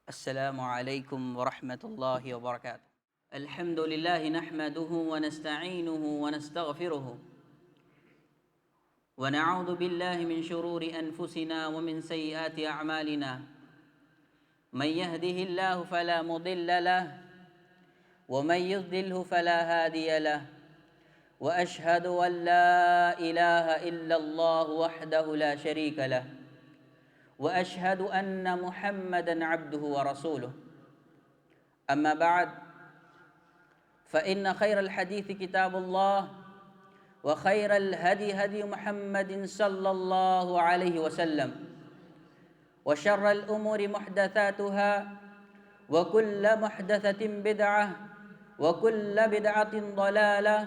السلام عليكم ورحمة الله وبركاته. الحمد لله نحمده ونستعينه ونستغفره ونعوذ بالله من شرور أنفسنا ومن سيئات أعمالنا. من يهده الله فلا مضل له ومن يضلله فلا هادي له، وأشهد أن لا إله إلا الله وحده لا شريك له، وأشهد أن محمدًا عبده ورسوله. أما بعد فإن خير الحديث كتاب الله، وخير الهدي هدي محمد صلى الله عليه وسلم، وشر الأمور محدثاتها، وكل محدثة بدعة، وكل بدعة ضلالة،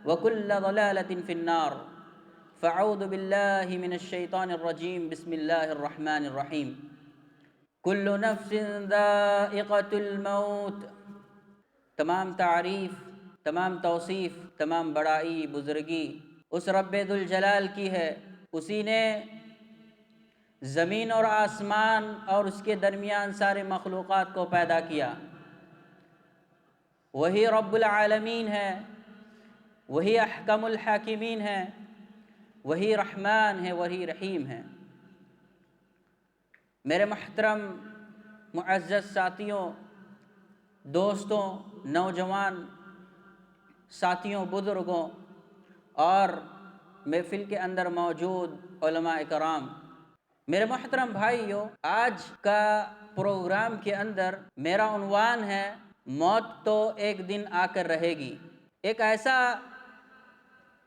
وكل ضلالة في النار. فاعوذ بالله من الشیطان الرجیم. بسم اللہ الرحمن الرحیم. کل نفس ذائقۃ الموت. تمام تعریف، تمام توصیف، تمام بڑائی، بزرگی اس رب ذوالجلال کی ہے. اسی نے زمین اور آسمان اور اس کے درمیان سارے مخلوقات کو پیدا کیا. وہی رب العالمین ہے، وہی احکم الحاکمین ہے، وہی رحمان ہے، وہی رحیم ہے. میرے محترم معزز ساتھیوں، دوستوں، نوجوان ساتھیوں، بزرگوں اور محفل کے اندر موجود علماء کرام، میرے محترم بھائیوں، آج کا پروگرام کے اندر میرا عنوان ہے موت تو ایک دن آ کر رہے گی. ایک ایسا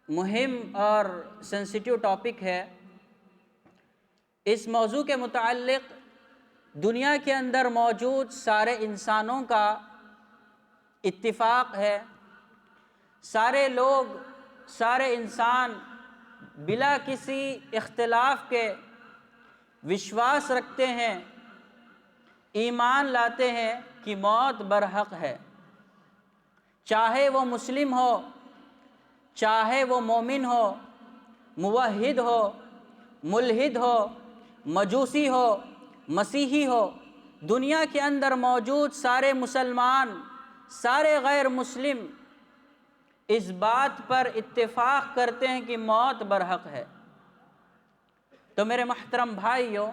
مہم اور سینسیٹیو ٹاپک ہے. اس موضوع کے متعلق دنیا کے اندر موجود سارے انسانوں کا اتفاق ہے. سارے لوگ، سارے انسان بلا کسی اختلاف کے وشواس رکھتے ہیں، ایمان لاتے ہیں کہ موت برحق ہے. چاہے وہ مسلم ہو، چاہے وہ مومن ہو، موحد ہو، ملحد ہو، مجوسی ہو، مسیحی ہو، دنیا کے اندر موجود سارے مسلمان، سارے غیر مسلم اس بات پر اتفاق کرتے ہیں کہ موت برحق ہے. تو میرے محترم بھائیوں،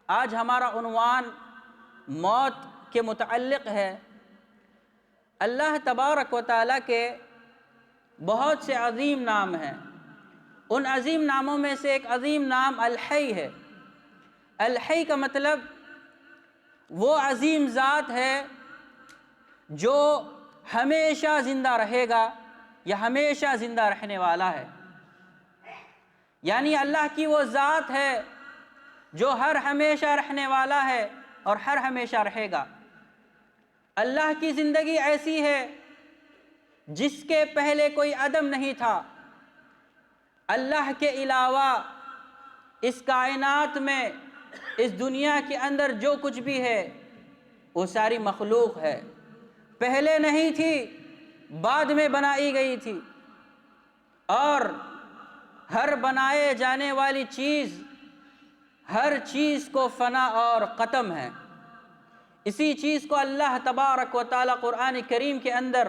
آج ہمارا عنوان موت کے متعلق ہے. اللہ تبارک و تعالیٰ کے بہت سے عظیم نام ہیں. ان عظیم ناموں میں سے ایک عظیم نام الحی ہے. الحی کا مطلب وہ عظیم ذات ہے جو ہمیشہ زندہ رہے گا یا ہمیشہ زندہ رہنے والا ہے. یعنی اللہ کی وہ ذات ہے جو ہر ہمیشہ رہنے والا ہے اور ہر ہمیشہ رہے گا. اللہ کی زندگی ایسی ہے جس کے پہلے کوئی عدم نہیں تھا. اللہ کے علاوہ اس کائنات میں، اس دنیا کے اندر جو کچھ بھی ہے وہ ساری مخلوق ہے. پہلے نہیں تھی، بعد میں بنائی گئی تھی. اور ہر بنائے جانے والی چیز، ہر چیز کو فنا اور ختم ہے. اسی چیز کو اللہ تبارک و تعالیٰ قرآن کریم کے اندر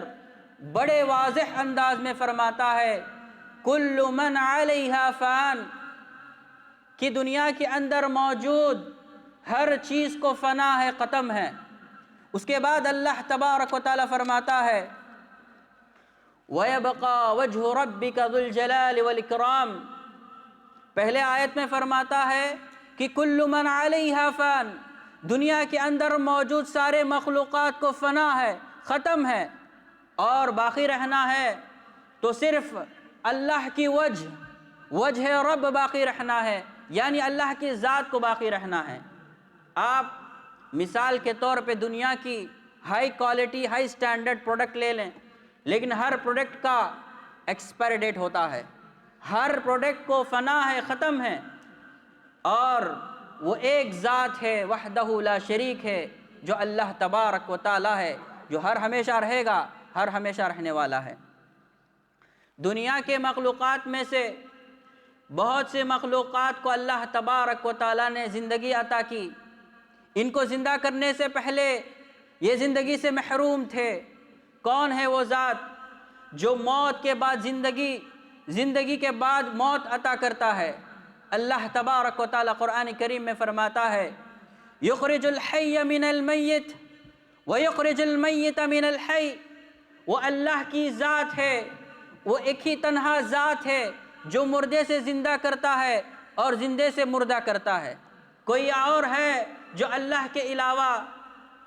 بڑے واضح انداز میں فرماتا ہے، کل من علیہا فان، کہ دنیا کے اندر موجود ہر چیز کو فنا ہے، ختم ہے. اس کے بعد اللہ تبارک و تعالیٰ فرماتا ہے، وَيَبْقَى وَجْهُ رَبِّكَ ذُو الْجَلَالِ وَالْإِكْرَامِ. پہلے آیت میں فرماتا ہے کہ کل من علیہا فان، دنیا کے اندر موجود سارے مخلوقات کو فنا ہے، ختم ہے، اور باقی رہنا ہے تو صرف اللہ کی وجہ رب باقی رہنا ہے، یعنی اللہ کی ذات کو باقی رہنا ہے. آپ مثال کے طور پہ دنیا کی high quality, high standard product لے لیں، لیکن ہر پروڈکٹ کا ایکسپائر ڈیٹ ہوتا ہے. ہر پروڈکٹ کو فنا ہے، ختم ہے، اور وہ ایک ذات ہے وحدہ لا شریک ہے جو اللہ تبارک و تعالیٰ ہے، جو ہر ہمیشہ رہے گا، ہر ہمیشہ رہنے والا ہے. دنیا کے مخلوقات میں سے بہت سے مخلوقات کو اللہ تبارک و تعالیٰ نے زندگی عطا کی. ان کو زندہ کرنے سے پہلے یہ زندگی سے محروم تھے۔ کون ہے وہ ذات جو موت کے بعد زندگی کے بعد موت عطا کرتا ہے؟ اللہ تبارک و تعالی قرآن کریم میں فرماتا ہے یخرج الحی من المیت ویخرج المیت من الحی۔ وہ اللہ کی ذات ہے، وہ ایک ہی تنہا ذات ہے جو مردے سے زندہ کرتا ہے اور زندے سے مردہ کرتا ہے۔ کوئی اور ہے جو اللہ کے علاوہ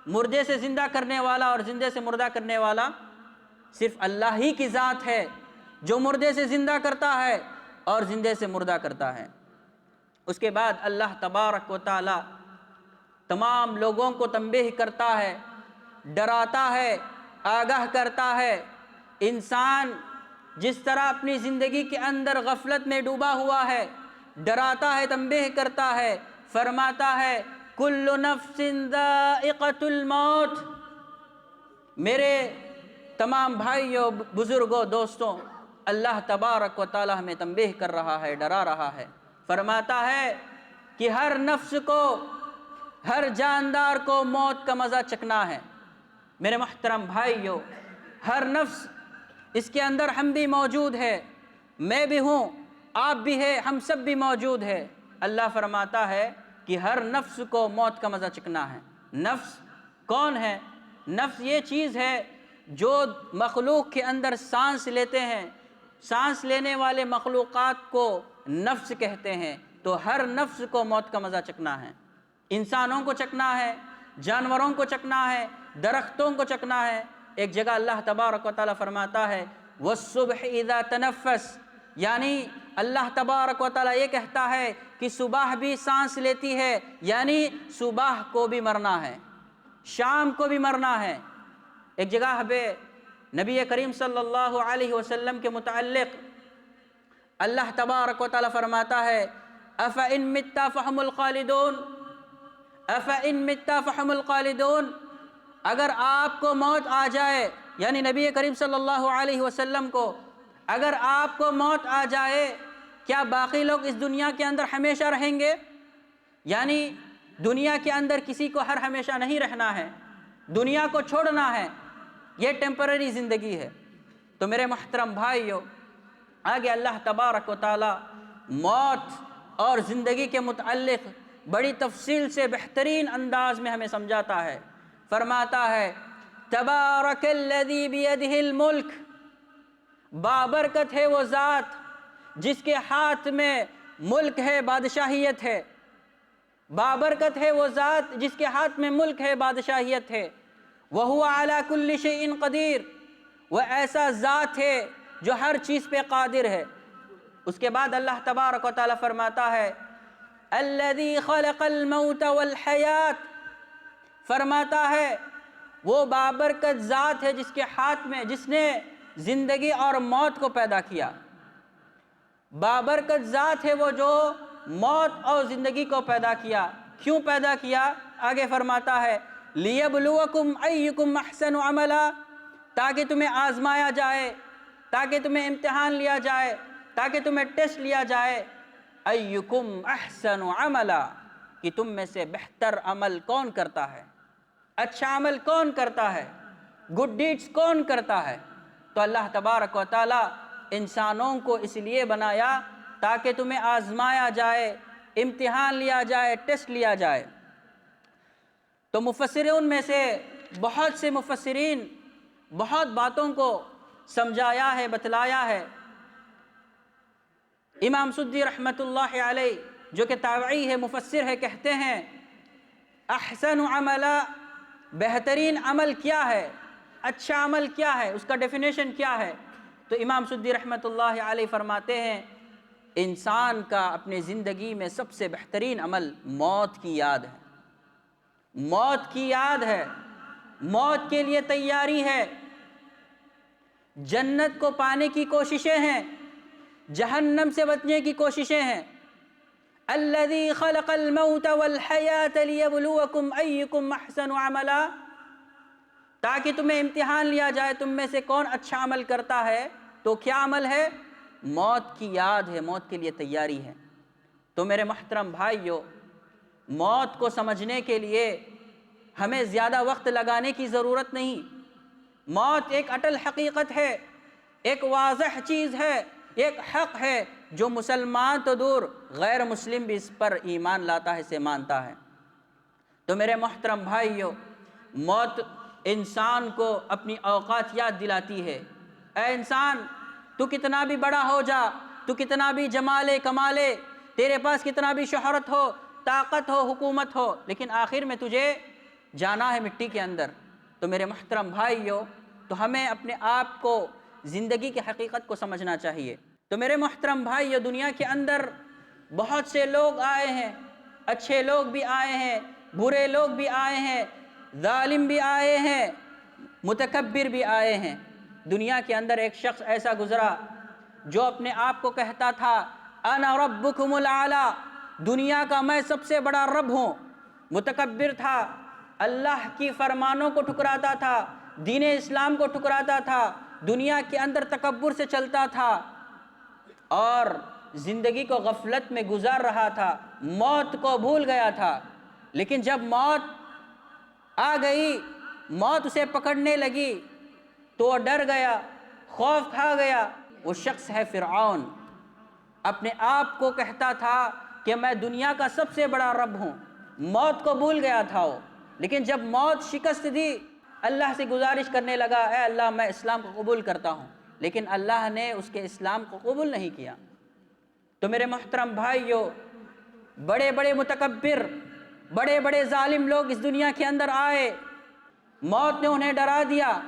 مردے سے زندہ کرنے والا اور زندے سے مردہ کرنے والا؟ صرف اللہ ہی کی ذات ہے جو مردے سے زندہ کرتا ہے اور زندے سے مردہ کرتا ہے۔ اس کے بعد اللہ تبارک و تعالی تمام لوگوں کو تنبیہ کرتا ہے، ڈراتا ہے، آگاہ کرتا ہے۔ انسان جس طرح اپنی زندگی کے اندر غفلت میں ڈوبا ہوا ہے، ڈراتا ہے، تنبیہ کرتا ہے، فرماتا ہے کل نفس ذائقۃ الموت۔ میرے تمام بھائیوں، بزرگوں، دوستوں، اللہ تبارک و تعالی ہمیں تنبیہ کر رہا ہے، ڈرا رہا ہے، فرماتا ہے کہ ہر نفس کو، ہر جاندار کو موت کا مزہ چکھنا ہے۔ میرے محترم بھائیوں، ہر نفس، اس کے اندر ہم بھی موجود ہے، میں بھی ہوں، آپ بھی ہے، ہم سب بھی موجود ہے۔ اللہ فرماتا ہے کہ ہر نفس کو موت کا مزہ چکھنا ہے۔ نفس کون ہے؟ نفس یہ چیز ہے جو مخلوق کے اندر سانس لیتے ہیں، سانس لینے والے مخلوقات کو نفس کہتے ہیں۔ تو ہر نفس کو موت کا مزہ چکھنا ہے۔ انسانوں کو چکھنا ہے، جانوروں کو چکھنا ہے، درختوں کو چکھنا ہے۔ ایک جگہ اللہ تبارک و تعالیٰ فرماتا ہے وَالصُّبْحِ إِذَا تَنَفَّسَ، یعنی اللہ تبارک و تعالیٰ یہ کہتا ہے کہ صبح بھی سانس لیتی ہے، یعنی صبح کو بھی مرنا ہے، شام کو بھی مرنا ہے۔ ایک جگہ پہ نبی کریم صلی اللہ علیہ وسلم کے متعلق اللہ تبارک و تعالیٰ فرماتا ہے أَفَإِن مِتَّ فَهُمُ الْخَالِدُونَ، أَفَإِن مِتَّ فَهُمُ الْخَالِدُونَ، اگر آپ کو موت آ جائے، یعنی نبی کریم صلی اللہ علیہ وسلم کو اگر آپ کو موت آ جائے، کیا باقی لوگ اس دنیا کے اندر ہمیشہ رہیں گے؟ یعنی دنیا کے اندر کسی کو ہر ہمیشہ نہیں رہنا ہے، دنیا کو چھوڑنا ہے، یہ ٹیمپرری زندگی ہے۔ تو میرے محترم بھائیوں، آگے اللہ تبارک و تعالی موت اور زندگی کے متعلق بڑی تفصیل سے بہترین انداز میں ہمیں سمجھاتا ہے۔ فرماتا ہے تبارک الذی بیدہ الملک، بابرکت ہے وہ ذات جس کے ہاتھ میں ملک ہے، بادشاہیت ہے۔ بابرکت ہے وہ ذات جس کے ہاتھ میں ملک ہے، بادشاہیت ہے۔ وَهُوَ عَلَى كُلِّ شَيْءٍ قَدِيرٌ، وہ ایسا ذات ہے جو ہر چیز پہ قادر ہے۔ اس کے بعد اللہ تبارک و تعالیٰ فرماتا ہے الذی خلق الموت والحیات، فرماتا ہے وہ بابرکت ذات ہے جس کے ہاتھ میں، جس نے زندگی اور موت کو پیدا کیا۔ بابرکت ذات ہے وہ جو موت اور زندگی کو پیدا کیا۔ کیوں پیدا کیا؟ آگے فرماتا ہے لِيَبْلُوَكُمْ أَيُّكُمْ أَحْسَنُ عَمَلًا، تاکہ تمہیں آزمایا جائے، تاکہ تمہیں امتحان لیا جائے، تاکہ تمہیں ٹیسٹ لیا جائے۔ أَيُّكُمْ أَحْسَنُ عَمَلًا، کہ تم میں سے بہتر عمل کون کرتا ہے، اچھا عمل کون کرتا ہے، گڈ ڈیڈز کون کرتا ہے۔ تو اللہ تبارک و تعالیٰ انسانوں کو اس لیے بنایا تاکہ تمہیں آزمایا جائے، امتحان لیا جائے، ٹیسٹ لیا جائے۔ تو مفسرین میں سے بہت سے مفسرین بہت باتوں کو سمجھایا ہے، بتلایا ہے۔ امام سدی رحمۃ اللہ علیہ جو کہ تابعی ہے، مفسر ہے، کہتے ہیں احسن عملا، بہترین عمل کیا ہے، اچھا عمل کیا ہے، اس کا ڈیفینیشن کیا ہے؟ تو امام سدی رحمۃ اللہ علیہ فرماتے ہیں انسان کا اپنے زندگی میں سب سے بہترین عمل موت کی یاد ہے۔ موت کی یاد ہے، موت کے لیے تیاری ہے، جنت کو پانے کی کوششیں ہیں، جہنم سے بچنے کی کوششیں ہیں۔ الذی خلق الموت والحیات لیبلوکم ایکم احسن عملا، تاکہ تمہیں امتحان لیا جائے تم میں سے کون اچھا عمل کرتا ہے۔ تو کیا عمل ہے؟ موت کی یاد ہے، موت کے لیے تیاری ہے۔ تو میرے محترم بھائیو، موت کو سمجھنے کے لیے ہمیں زیادہ وقت لگانے کی ضرورت نہیں۔ موت ایک اٹل حقیقت ہے، ایک واضح چیز ہے، ایک حق ہے جو مسلمان تو دور غیر مسلم بھی اس پر ایمان لاتا ہے، اسے مانتا ہے۔ تو میرے محترم بھائیو، موت انسان کو اپنی اوقات یاد دلاتی ہے۔ اے انسان، تو کتنا بھی بڑا ہو جا، تو کتنا بھی جمالے کمالے، تیرے پاس کتنا بھی شہرت ہو، طاقت ہو، حکومت ہو، لیکن آخر میں تجھے جانا ہے مٹی کے اندر۔ تو میرے محترم بھائیو، تو ہمیں اپنے آپ کو زندگی کی حقیقت کو سمجھنا چاہیے۔ تو میرے محترم بھائیو، دنیا کے اندر بہت سے لوگ آئے ہیں، اچھے لوگ بھی آئے ہیں، برے لوگ بھی آئے ہیں، ظالم بھی آئے ہیں، متکبر بھی آئے ہیں۔ دنیا کے اندر ایک شخص ایسا گزرا جو اپنے آپ کو کہتا تھا انا ربکم الاعلی، دنیا کا میں سب سے بڑا رب ہوں۔ متکبر تھا، اللہ کی فرمانوں کو ٹھکراتا تھا، دین اسلام کو ٹھکراتا تھا، دنیا کے اندر تکبر سے چلتا تھا اور زندگی کو غفلت میں گزار رہا تھا، موت کو بھول گیا تھا۔ لیکن جب موت آ گئی، موت اسے پکڑنے لگی تو وہ ڈر گیا، خوف کھا گیا۔ وہ شخص ہے فرعون۔ اپنے آپ کو کہتا تھا کہ میں دنیا کا سب سے بڑا رب ہوں، موت کو بھول گیا تھا وہ۔ لیکن جب موت شکست دی، اللہ سے گزارش کرنے لگا اے اللہ میں اسلام کو قبول کرتا ہوں، لیکن اللہ نے اس کے اسلام کو قبول نہیں کیا۔ تو میرے محترم بھائیو، بڑے بڑے متکبر، بڑے بڑے ظالم لوگ اس دنیا کے اندر آئے، موت نے انہیں ڈرا دیا،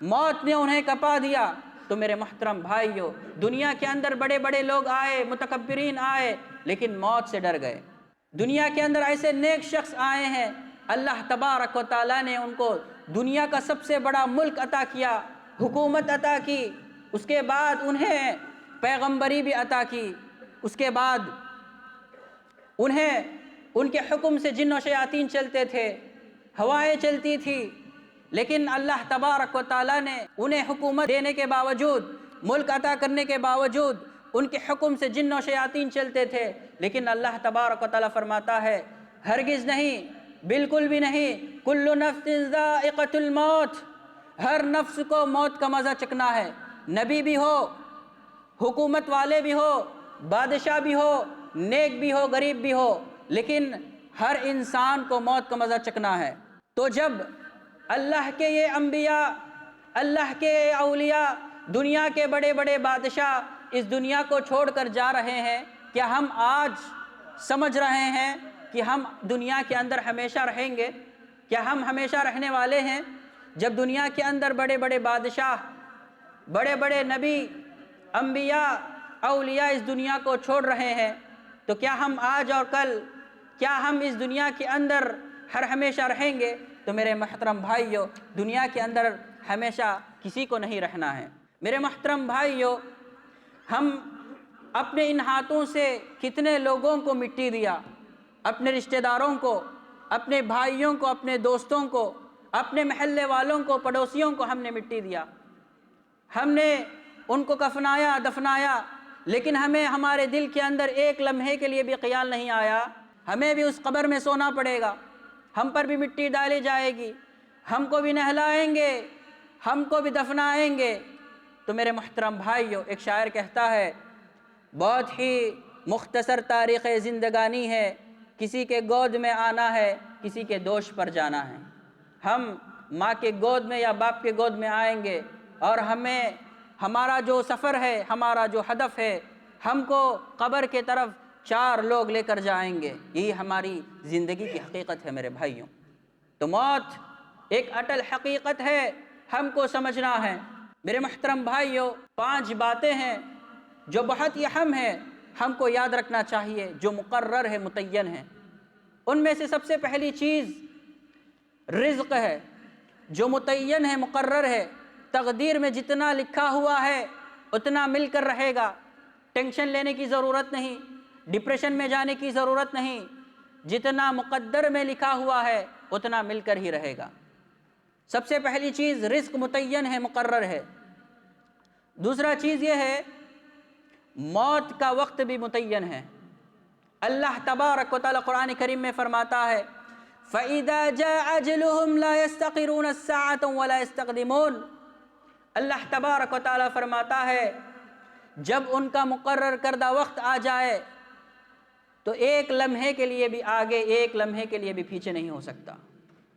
موت نے انہیں کپا دیا۔ تو میرے محترم بھائیو، دنیا کے اندر بڑے بڑے لوگ آئے، متکبرین آئے، لیکن موت سے ڈر گئے۔ دنیا کے اندر ایسے نیک شخص آئے ہیں، اللہ تبارک و تعالیٰ نے ان کو دنیا کا سب سے بڑا ملک عطا کیا، حکومت عطا کی، اس کے بعد انہیں پیغمبری بھی عطا کی، اس کے بعد انہیں ان کے حکم سے جن و شیاطین چلتے تھے، ہوائیں چلتی تھی، لیکن اللہ تبارک و تعالیٰ نے انہیں حکومت دینے کے باوجود، ملک عطا کرنے کے باوجود، ان کے حکم سے جن و شیاطین چلتے تھے، لیکن اللہ تبارک و تعالیٰ فرماتا ہے ہرگز نہیں، بالکل بھی نہیں، کل نفس ذائقۃ الموت، ہر نفس کو موت کا مزہ چکھنا ہے، نبی بھی ہو، حکومت والے بھی ہو، بادشاہ بھی ہو، نیک بھی ہو، غریب بھی ہو، لیکن ہر انسان کو موت کا مزہ چکھنا ہے۔ تو جب اللہ کے یہ انبیاء، اللہ کے یہ اولیاء، دنیا کے بڑے بڑے بادشاہ اس دنیا کو چھوڑ کر جا رہے ہیں، کیا ہم آج سمجھ رہے ہیں کہ ہم دنیا کے اندر ہمیشہ رہیں گے؟ کیا ہم ہمیشہ رہنے والے ہیں؟ جب دنیا کے اندر بڑے بڑے بادشاہ، بڑے بڑے نبی، انبیاء، اولیاء اس دنیا کو چھوڑ رہے ہیں، تو کیا ہم آج اور کل، کیا ہم اس دنیا کے اندر ہر ہمیشہ رہیں گے؟ تو میرے محترم بھائیو، دنیا کے اندر ہمیشہ کسی کو نہیں رہنا ہے۔ میرے محترم بھائیو، ہم اپنے ان ہاتھوں سے کتنے لوگوں کو مٹی دیا، اپنے رشتہ داروں کو، اپنے بھائیوں کو، اپنے دوستوں کو، اپنے محلے والوں کو، پڑوسیوں کو ہم نے مٹی دیا، ہم نے ان کو کفنایا، دفنایا، لیکن ہمیں ہمارے دل کے اندر ایک لمحے کے لیے بھی خیال نہیں آیا ہمیں بھی اس قبر میں سونا پڑے گا، ہم پر بھی مٹی ڈالی جائے گی، ہم کو بھی نہلائیں گے، ہم کو بھی دفنائیں گے۔ تو میرے محترم بھائیو، ایک شاعر کہتا ہے بہت ہی مختصر تاریخ زندگانی ہے، کسی کے گود میں آنا ہے، کسی کے دوش پر جانا ہے۔ ہم ماں کے گود میں یا باپ کے گود میں آئیں گے اور ہمیں ہمارا جو سفر ہے، ہمارا جو ہدف ہے، ہم کو قبر کے طرف 4 لوگ لے کر جائیں گے۔ یہی ہماری زندگی کی حقیقت ہے میرے بھائیوں۔ تو موت ایک اٹل حقیقت ہے، ہم کو سمجھنا ہے۔ میرے محترم بھائیوں، 5 باتیں ہیں جو بہت ہی اہم ہیں، ہم کو یاد رکھنا چاہیے، جو مقرر ہے، متعین ہے۔ ان میں سے سب سے پہلی چیز رزق ہے، جو متعین ہے، مقرر ہے۔ تقدیر میں جتنا لکھا ہوا ہے اتنا مل کر رہے گا، ٹینشن لینے کی ضرورت نہیں، ڈپریشن میں جانے کی ضرورت نہیں، جتنا مقدر میں لکھا ہوا ہے اتنا مل کر ہی رہے گا۔ سب سے پہلی چیز رزق متعین ہے، مقرر ہے۔ دوسرا چیز یہ ہے موت کا وقت بھی متعین ہے۔ اللہ تبارک و تعالی قرآن کریم میں فرماتا ہے فَإِذَا جَاءَ أَجَلُهُمْ لَا يَسْتَأْخِرُونَ السَّاعَةَ وَلَا يَسْتَقْدِمُونَ۔ اللہ تبارک و تعالی فرماتا ہے جب ان کا مقرر کردہ وقت آ جائے تو ایک لمحے کے لیے بھی آگے، ایک لمحے کے لیے بھی پیچھے نہیں ہو سکتا۔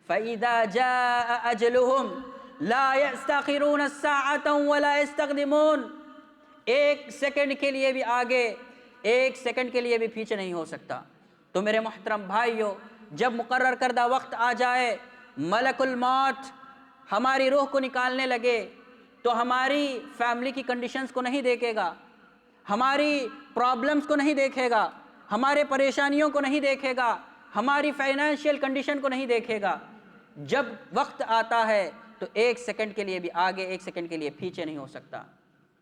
فَإِذَا جَاءَ أَجَلُهُمْ لَا يَسْتَأْخِرُونَ السَّاعَةَ وَلَا يَسْتَقْدِمُونَ، ایک سیکنڈ کے لیے بھی آگے، ایک سیکنڈ کے لیے بھی پیچھے نہیں ہو سکتا۔ تو میرے محترم بھائیو، جب مقرر کردہ وقت آ جائے، ملک الموت ہماری روح کو نکالنے لگے تو ہماری فیملی کی کنڈیشنز کو نہیں دیکھے گا، ہماری پرابلمز کو نہیں دیکھے گا، ہمارے پریشانیوں کو نہیں دیکھے گا، ہماری فائنینشیل کنڈیشن کو نہیں دیکھے گا۔ جب وقت آتا ہے تو ایک سیکنڈ کے لیے بھی آگے، ایک سیکنڈ کے لیے پیچھے نہیں ہو سکتا،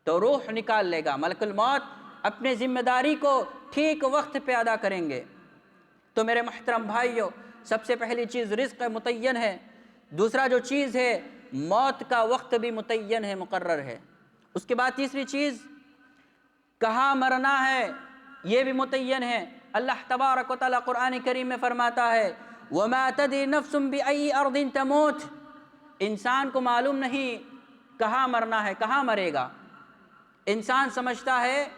تو روح نکال لے گا۔ ملک الموت اپنے ذمہ داری کو ٹھیک وقت پہ ادا کریں گے۔ تو میرے محترم بھائیو، سب سے پہلی چیز رزق متعین ہے، دوسرا جو چیز ہے موت کا وقت بھی متعین ہے، مقرر ہے۔ اس کے بعد تیسری چیز کہاں مرنا ہے یہ بھی متعین ہے۔ اللہ تبارک و تعالی قرآن کریم میں فرماتا ہے وَمَا تَدْرِي نَفْسٌ بِأَيِّ أَرْضٍ تَمُوتُ، انسان کو معلوم نہیں کہاں مرنا ہے، کہاں مرے گا۔ انسان سمجھتا ہے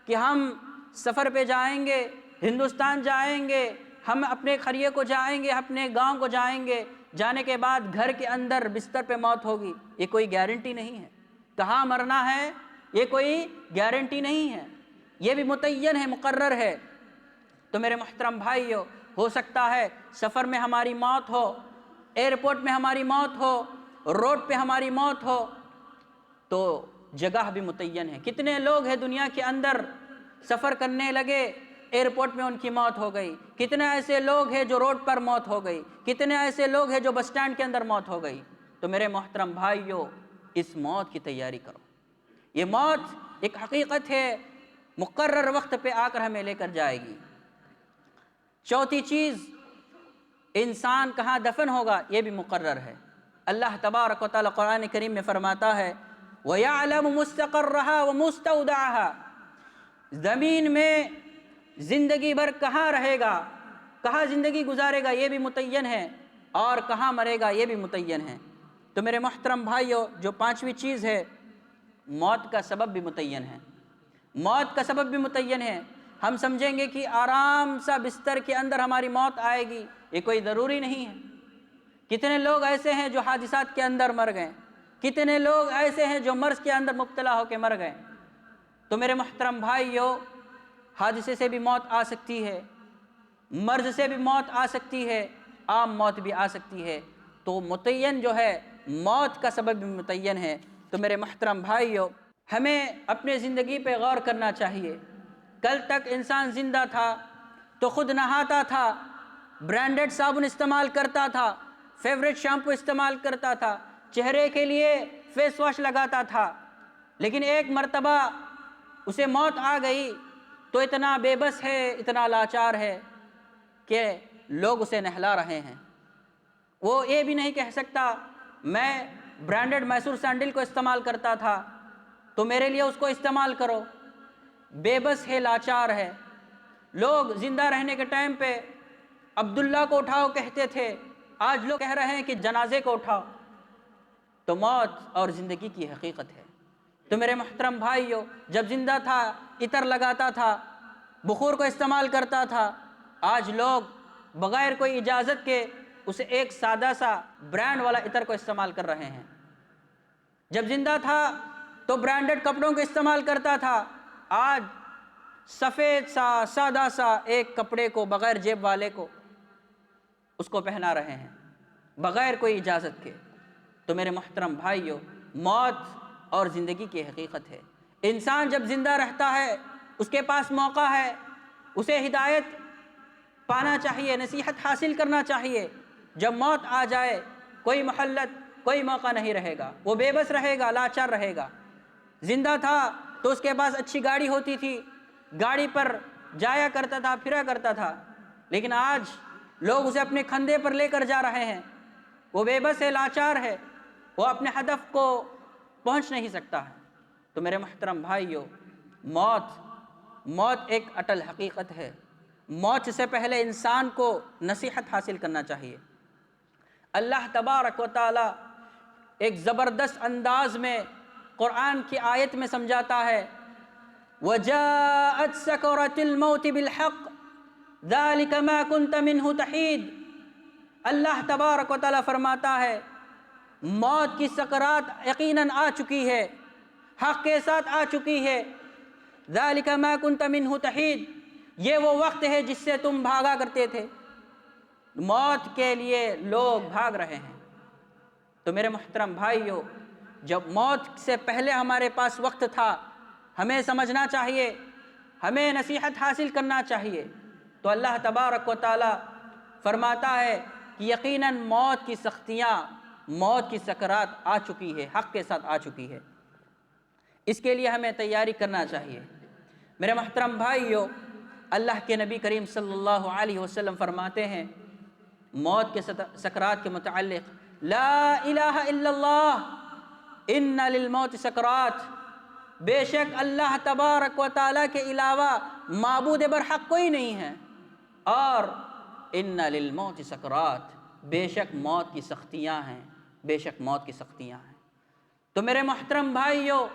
کہ ہم سفر پہ جائیں گے، ہندوستان جائیں گے، ہم اپنے قریے کو جائیں گے، اپنے گاؤں کو جائیں گے، جانے کے بعد گھر کے اندر بستر پہ موت ہوگی، یہ کوئی گارنٹی نہیں ہے۔ کہاں مرنا ہے یہ کوئی گارنٹی نہیں ہے، یہ بھی متعین ہے، مقرر ہے۔ تو میرے محترم بھائیو، ہو سکتا ہے سفر میں ہماری موت ہو، ایئرپورٹ میں ہماری موت ہو، روڈ پہ ہماری موت ہو، تو جگہ بھی متعین ہے۔ کتنے لوگ ہیں دنیا کے اندر سفر کرنے لگے، ایئرپورٹ میں ان کی موت ہو گئی، کتنے ایسے لوگ ہیں جو روڈ پر موت ہو گئی، کتنے ایسے لوگ ہیں جو بس سٹینڈ کے اندر موت ہو گئی۔ تو میرے محترم بھائیو، اس موت کی تیاری کرو، یہ موت ایک حقیقت ہے، مقرر وقت پہ آ کر ہمیں لے کر جائے گی۔ چوتھی چیز انسان کہاں دفن ہوگا یہ بھی مقرر ہے۔ اللہ تبارک و تعالی قرآن کریم میں فرماتا ہے وَيَعْلَمُ مُسْتَقَرَّهَا وَمُسْتَوْدَعَهَا، زمین میں زندگی بھر کہاں رہے گا، کہاں زندگی گزارے گا یہ بھی متعین ہے، اور کہاں مرے گا یہ بھی متعین ہے۔ تو میرے محترم بھائیو، جو پانچویں چیز ہے موت کا سبب بھی متعین ہے، موت کا سبب بھی متعین ہے۔ ہم سمجھیں گے کہ آرام سا بستر کے اندر ہماری موت آئے گی، یہ کوئی ضروری نہیں ہے۔ کتنے لوگ ایسے ہیں جو حادثات کے اندر مر گئے، کتنے لوگ ایسے ہیں جو مرض کے اندر مبتلا ہو کے مر گئے۔ تو میرے محترم بھائیو، حادثے سے بھی موت آ سکتی ہے، مرض سے بھی موت آ سکتی ہے، عام موت بھی آ سکتی ہے۔ تو متعین جو ہے موت کا سبب بھی متعین ہے۔ تو میرے محترم بھائیو، ہمیں اپنے زندگی پہ غور کرنا چاہیے۔ کل تک انسان زندہ تھا تو خود نہاتا تھا، برانڈڈ صابن استعمال کرتا تھا، فیوریٹ شیمپو استعمال کرتا تھا، چہرے کے لیے فیس واش لگاتا تھا، لیکن ایک مرتبہ اسے موت آ گئی تو اتنا بے بس ہے، اتنا لاچار ہے کہ لوگ اسے نہلا رہے ہیں۔ وہ یہ بھی نہیں کہہ سکتا میں برانڈڈ میسور سینڈل کو استعمال کرتا تھا تو میرے لیے اس کو استعمال کرو۔ بے بس ہے، لاچار ہے۔ لوگ زندہ رہنے کے ٹائم پہ عبداللہ کو اٹھاؤ کہتے تھے، آج لوگ کہہ رہے ہیں کہ جنازے کو اٹھاؤ۔ تو موت اور زندگی کی حقیقت ہے۔ تو میرے محترم بھائیو، جب زندہ تھا عطر لگاتا تھا، بخور کو استعمال کرتا تھا، آج لوگ بغیر کوئی اجازت کے اسے ایک سادہ سا برانڈ والا عطر کو استعمال کر رہے ہیں۔ جب زندہ تھا تو برانڈڈ کپڑوں کو استعمال کرتا تھا، آج سفید سا سادہ سا ایک کپڑے کو بغیر جیب والے کو اس کو پہنا رہے ہیں بغیر کوئی اجازت کے۔ تو میرے محترم بھائیو، موت اور زندگی کی حقیقت ہے۔ انسان جب زندہ رہتا ہے اس کے پاس موقع ہے، اسے ہدایت پانا چاہیے، نصیحت حاصل کرنا چاہیے۔ جب موت آ جائے کوئی مہلت، کوئی موقع نہیں رہے گا، وہ بے بس رہے گا، لاچار رہے گا۔ زندہ تھا تو اس کے پاس اچھی گاڑی ہوتی تھی، گاڑی پر جایا کرتا تھا، پھرا کرتا تھا، لیکن آج لوگ اسے اپنے کندھے پر لے کر جا رہے ہیں۔ وہ بے بس ہے، لاچار ہے، وہ اپنے ہدف کو پہنچ نہیں سکتا ہے۔ تو میرے محترم بھائیو، موت ایک اٹل حقیقت ہے، موت سے پہلے انسان کو نصیحت حاصل کرنا چاہیے۔ اللہ تبارک و تعالی ایک زبردست انداز میں قرآن کی آیت میں سمجھاتا ہے، وَجَاءَتْ سَكْرَةُ الْمَوْتِ بِالْحَقِّ ذَلِكَ مَا كُنْتَ مِنْهُ تَحِيدُ۔ اللہ تبارک و تعالی فرماتا ہے موت کی سکرات یقیناً آ چکی ہے، حق کے ساتھ آ چکی ہے۔ ذَلِكَ مَا كُنْتَ مِنْهُ تَحِيدُ، یہ وہ وقت ہے جس سے تم بھاگا کرتے تھے۔ موت کے لیے لوگ بھاگ رہے ہیں۔ تو میرے محترم بھائیو، جب موت سے پہلے ہمارے پاس وقت تھا، ہمیں سمجھنا چاہیے، ہمیں نصیحت حاصل کرنا چاہیے۔ تو اللہ تبارک و تعالی فرماتا ہے کہ یقیناً موت کی سختیاں، موت کی سکرات آ چکی ہے، حق کے ساتھ آ چکی ہے۔ اس کے لیے ہمیں تیاری کرنا چاہیے۔ میرے محترم بھائیو، اللہ کے نبی کریم صلی اللہ علیہ وسلم فرماتے ہیں موت کے سکرات کے متعلق، لا الہ الا اللہ ان للموت سکرات، بے شک اللہ تبارک و تعالیٰ کے علاوہ معبود برحق کوئی نہیں ہے، اور ان للموت سکرات، بے شک موت کی سختیاں ہیں، بے شک موت کی سختیاں ہیں۔ تو میرے محترم بھائیو،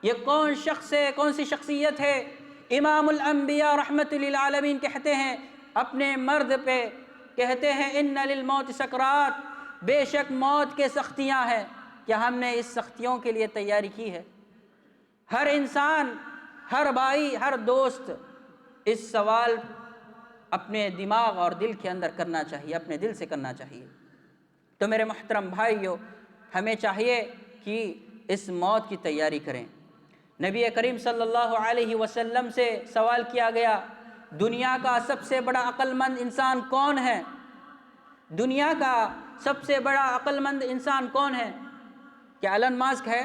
یہ کون شخص ہے، کون سی شخصیت ہے؟ امام الانبیاء رحمت للعالمین کہتے ہیں اپنے مرد پہ، کہتے ہیں ان للموت سکرات، بے شک موت کے سختیاں ہیں۔ کیا ہم نے اس سختیوں کے لیے تیاری کی ہے؟ ہر انسان، ہر بھائی، ہر دوست اس سوال اپنے دماغ اور دل کے اندر کرنا چاہیے، اپنے دل سے کرنا چاہیے۔ تو میرے محترم بھائیو، ہمیں چاہیے کہ اس موت کی تیاری کریں۔ نبی کریم صلی اللہ علیہ وسلم سے سوال کیا گیا، دنیا کا سب سے بڑا عقل مند انسان کون ہے؟ دنیا کا سب سے بڑا عقل مند انسان کون ہے؟ کیا ایلن ماسک ہے؟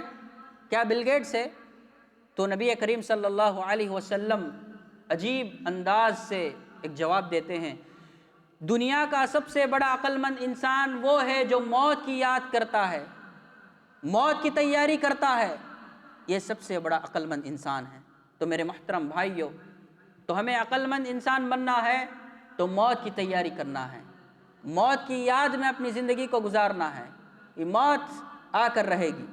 کیا بل گیٹس ہے؟ تو نبی کریم صلی اللہ علیہ وسلم عجیب انداز سے ایک جواب دیتے ہیں، دنیا کا سب سے بڑا عقل مند انسان وہ ہے جو موت کی یاد کرتا ہے، موت کی تیاری کرتا ہے، یہ سب سے بڑا عقل مند انسان ہے۔ تو میرے محترم بھائیو، تو ہمیں عقل مند انسان بننا ہے تو موت کی تیاری کرنا ہے، موت کی یاد میں اپنی زندگی کو گزارنا ہے، یہ موت آ کر رہے گی۔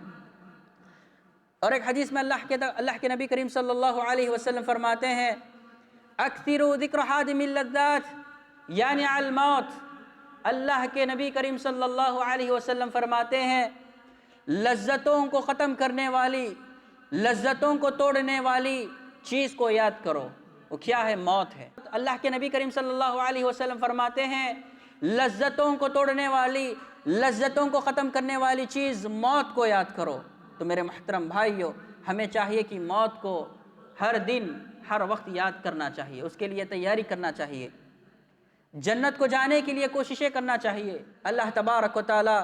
اور ایک حدیث میں اللہ کے نبی کریم صلی اللہ علیہ وسلم فرماتے ہیں، اکثروا ذکر حادم اللذات یعنی الموت۔ اللہ کے نبی کریم صلی اللہ علیہ وسلم فرماتے ہیں لذتوں کو ختم کرنے والی، لذتوں کو توڑنے والی چیز کو یاد کرو، وہ کیا ہے؟ موت ہے۔ اللہ کے نبی کریم صلی اللہ علیہ وسلم فرماتے ہیں لذتوں کو توڑنے والی، لذتوں کو ختم کرنے والی چیز موت کو یاد کرو۔ تو میرے محترم بھائیو، ہمیں چاہیے کہ موت کو ہر دن، ہر وقت یاد کرنا چاہیے، اس کے لیے تیاری کرنا چاہیے، جنت کو جانے کے لیے کوششیں کرنا چاہیے۔ اللہ تبارک و تعالی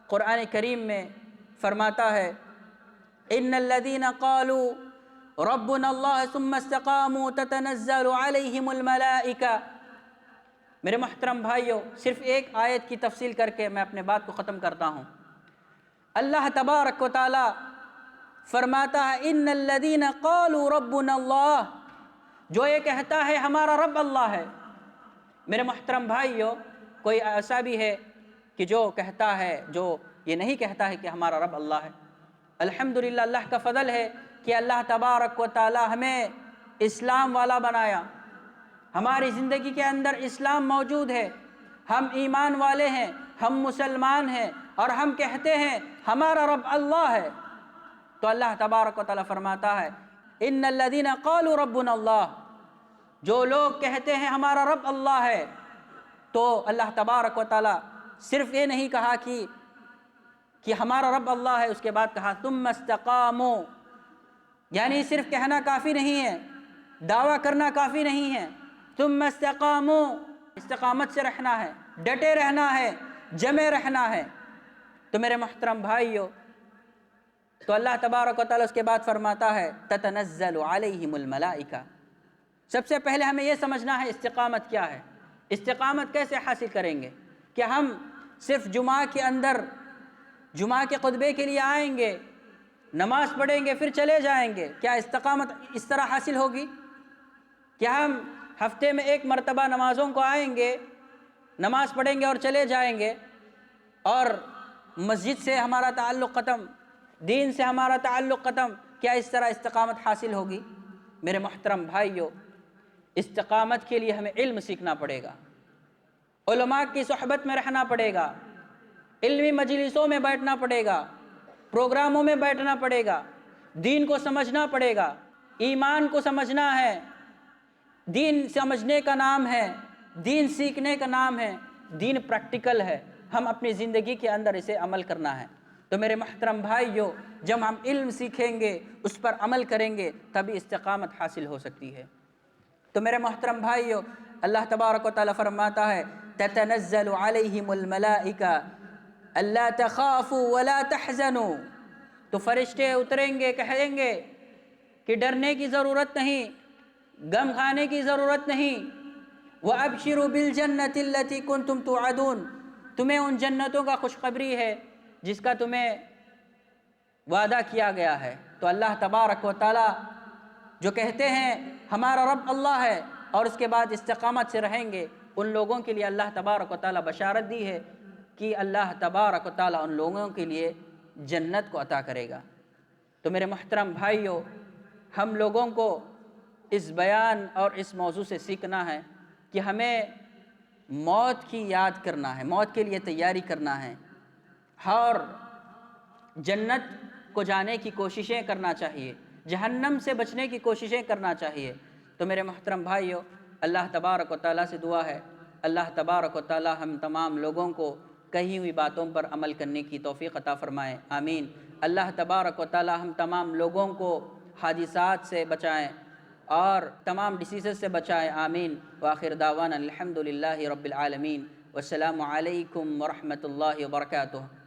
قرآن کریم میں فرماتا ہے، ان الذين قالوا ربنا الله ثم استقاموا تتنزل عليهم الملائكة۔ میرے محترم بھائیو، صرف ایک آیت کی تفصیل کر کے میں اپنے بات کو ختم کرتا ہوں۔ اللہ تبارک و تعالی فرماتا ہے ان الذين قالوا ربنا الله، جو یہ کہتا ہے ہمارا رب اللہ ہے۔ میرے محترم بھائیو، کوئی ایسا بھی ہے کہ جو کہتا ہے، جو یہ نہیں کہتا ہے کہ ہمارا رب اللہ ہے؟ الحمدللہ، اللہ کا فضل ہے کہ اللہ تبارک و تعالی ہمیں اسلام والا بنایا، ہماری زندگی کے اندر اسلام موجود ہے، ہم ایمان والے ہیں، ہم مسلمان ہیں، اور ہم کہتے ہیں ہمارا رب اللہ ہے۔ تو اللہ تبارک و تعالی فرماتا ہے ان الذین قالوا ربنا اللہ، جو لوگ کہتے ہیں ہمارا رب اللہ ہے، تو اللہ تبارک و تعالی صرف یہ نہیں کہا کہ ہمارا رب اللہ ہے، اس کے بعد کہا ثم استقاموا، یعنی صرف کہنا کافی نہیں ہے، دعویٰ کرنا کافی نہیں ہے، ثم استقاموا، استقامت سے رہنا ہے، ڈٹے رہنا ہے، جمے رہنا ہے۔ تو میرے محترم بھائیو، تو اللہ تبارک و تعالی اس کے بعد فرماتا ہے تتنزل علیہم الملائکہ۔ سب سے پہلے ہمیں یہ سمجھنا ہے استقامت کیا ہے، استقامت کیسے حاصل کریں گے؟ کہ ہم صرف جمعہ کے اندر، جمعہ کے خطبے کے لیے آئیں گے، نماز پڑھیں گے، پھر چلے جائیں گے؟ کیا استقامت اس طرح حاصل ہوگی؟ کیا ہم ہفتے میں ایک مرتبہ نمازوں کو آئیں گے، نماز پڑھیں گے اور چلے جائیں گے، اور مسجد سے ہمارا تعلق ختم، دین سے ہمارا تعلق ختم، کیا اس طرح استقامت حاصل ہوگی؟ میرے محترم بھائیو، استقامت کے لیے ہمیں علم سیکھنا پڑے گا، علماء کی صحبت میں رہنا پڑے گا، علمی مجلسوں میں بیٹھنا پڑے گا، پروگراموں میں بیٹھنا پڑے گا، دین کو سمجھنا پڑے گا، ایمان کو سمجھنا ہے۔ دین سمجھنے کا نام ہے، دین سیکھنے کا نام ہے، دین پریکٹیکل ہے، ہم اپنی زندگی کے اندر اسے عمل کرنا ہے۔ تو میرے محترم بھائیو، جب ہم علم سیکھیں گے، اس پر عمل کریں گے، تبھی استقامت حاصل ہو سکتی ہے۔ تو میرے محترم بھائیو، اللہ تبارک و تعالیٰ فرماتا ہے تتنزل علیہم الملائکہ الا تخافوا ولا تحزنوا، تو فرشتے اتریں گے، کہیں گے کہ ڈرنے کی ضرورت نہیں، غم کھانے کی ضرورت نہیں، وَأَبْشِرُوا بِالْجَنَّةِ الَّتِي كُنْتُمْ تُوعَدُونَ، تمہیں ان جنتوں کا خوشخبری ہے جس کا تمہیں وعدہ کیا گیا ہے۔ تو اللہ تبارک و تعالیٰ جو کہتے ہیں ہمارا رب اللہ ہے اور اس کے بعد استقامت سے رہیں گے، ان لوگوں کے لیے اللہ تبارک و تعالیٰ بشارت دی ہے کہ اللہ تبارک و تعالیٰ ان لوگوں کے لیے جنت کو عطا کرے گا۔ تو میرے محترم بھائیو، ہم لوگوں کو اس بیان اور اس موضوع سے سیکھنا ہے کہ ہمیں موت کی یاد کرنا ہے، موت کے لیے تیاری کرنا ہے، اور جنت کو جانے کی کوششیں کرنا چاہیے، جہنم سے بچنے کی کوششیں کرنا چاہیے۔ تو میرے محترم بھائیو، اللہ تبارک و تعالیٰ سے دعا ہے، اللہ تبارک و تعالیٰ ہم تمام لوگوں کو کہی ہوئی باتوں پر عمل کرنے کی توفیق عطا فرمائے، آمین۔ اللہ تبارک و تعالیٰ ہم تمام لوگوں کو حادثات سے بچائیں اور تمام ڈیسیزز سے بچائے، آمین۔ وآخر دعوانا الحمدللہ رب العالمین، والسلام علیکم ورحمۃ اللہ وبرکاتہ۔